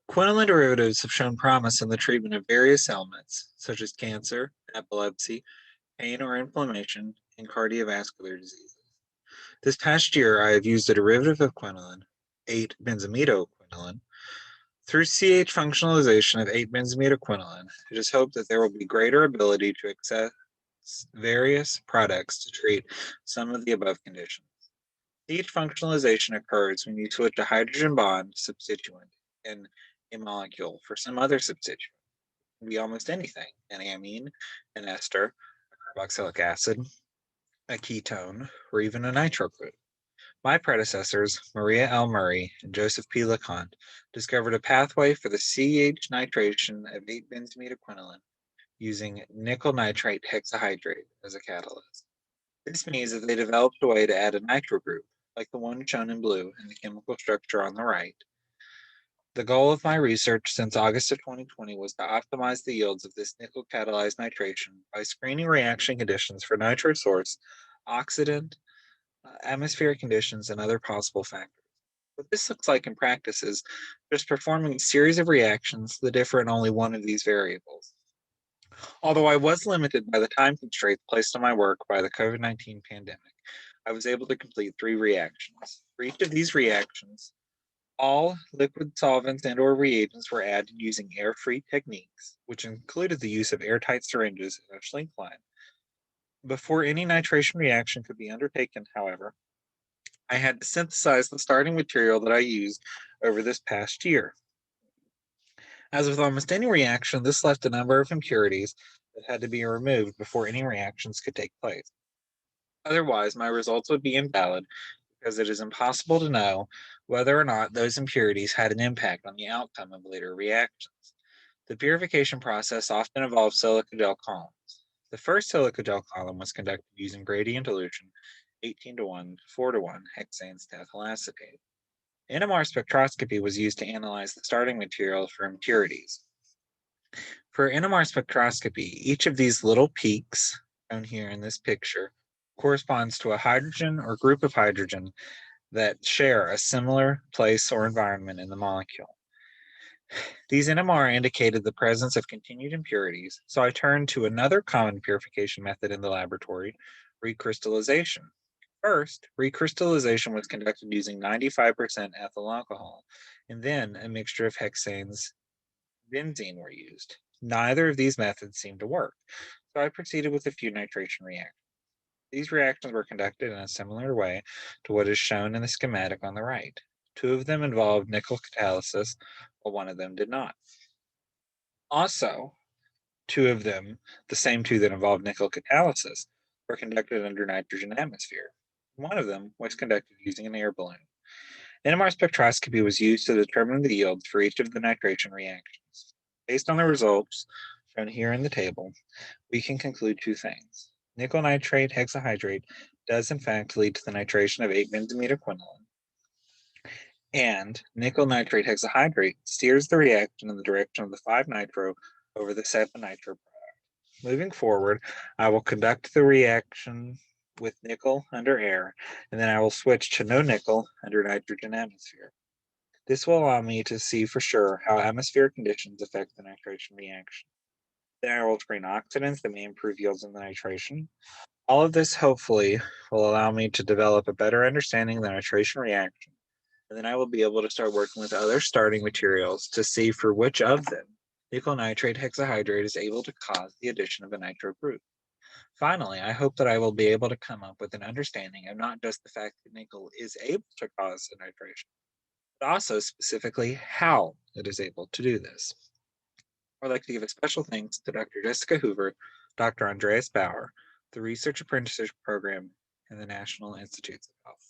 Quinoline derivatives have shown promise in the treatment of various ailments, such as cancer, epilepsy, pain or inflammation, and cardiovascular diseases. This past year, I have used a derivative of quinoline, 8-benzimidine-quinoline. Through CH functionalization of 8-benzimidine-quinoline, it is hoped that there will be greater ability to access various products to treat some of the above conditions. CH functionalization occurs when you switch a hydrogen bond substituent in a molecule for some other substituent. It can be almost anything, an amine, an ester, a carboxylic acid, a ketone, or even a nitro group. My predecessors, Maria L. Murray and Joseph P. LeConte, discovered a pathway for the CH nitration of 8-benzimidine-quinoline using nickel nitrate hexahydrate as a catalyst. This means that they developed a way to add a nitro group, like the one shown in blue in the chemical structure on the right. The goal of my research since August of 2020 was to optimize the yields of this nickel-catalyzed nitration by screening reaction conditions for nitro source, oxidant, atmospheric conditions, and other possible factors. What this looks like in practice is just performing a series of reactions that differ in only one of these variables. Although I was limited by the time constraints placed on my work by the COVID-19 pandemic, I was able to complete 3 reactions. For each of these reactions, all liquid solvents and or reagents were added using air-free techniques, which included the use of airtight syringes and a shrink line. Before any nitration reaction could be undertaken, however, I had to synthesize the starting material that I used over this past year. As with almost any reaction, this left a number of impurities that had to be removed before any reactions could take place. Otherwise, my results would be invalid because it is impossible to know whether or not those impurities had an impact on the outcome of later reactions. The purification process often involves silica gel columns. The first silica gel column was conducted using gradient dilution 18:1 to 4:1 hexanes to ethyl acetate. NMR spectroscopy was used to analyze the starting material for impurities. For NMR spectroscopy, each of these little peaks, shown here in this picture, corresponds to a hydrogen or group of hydrogen that share a similar place or environment in the molecule. These NMR indicated the presence of continued impurities, so I turned to another common purification method in the laboratory, recrystallization. First, recrystallization was conducted using 95% ethyl alcohol, and then a mixture of hexanes and benzene were used. Neither of these methods seemed to work, so I proceeded with a few nitration reactions. These reactions were conducted in a similar way to what is shown in the schematic on the right. 2 of them involved nickel catalysis, while 1 of them did not. Also, 2 of them, the same 2 that involved nickel catalysis, were conducted under nitrogen atmosphere. 1 of them was conducted using an air balloon. NMR spectroscopy was used to determine the yields for each of the nitration reactions. Based on the results shown here in the table, we can conclude 2 things. Nickel nitrate hexahydrate does in fact lead to the nitration of 8-benzimidine-quinoline, and nickel nitrate hexahydrate steers the reaction in the direction of the 5-nitro over the 7-nitro product. Moving forward, I will conduct the reaction with nickel under air, and then I will switch to no nickel under nitrogen atmosphere. This will allow me to see for sure how atmospheric conditions affect the nitration reaction. Then I will screen oxidants that may improve yields in the nitration. All of this hopefully will allow me to develop a better understanding of the nitration reaction, and then I will be able to start working with other starting materials to see for which of them nickel nitrate hexahydrate is able to cause the addition of a nitro group. Finally, I hope that I will be able to come up with an understanding of not just the fact that nickel is able to cause a nitration, but also specifically how it is able to do this. I'd like to give a special thanks to Dr. Jessica Hoover, Dr. Andreas Bauer, the Research Apprenticeship Program, and the National Institutes of Health.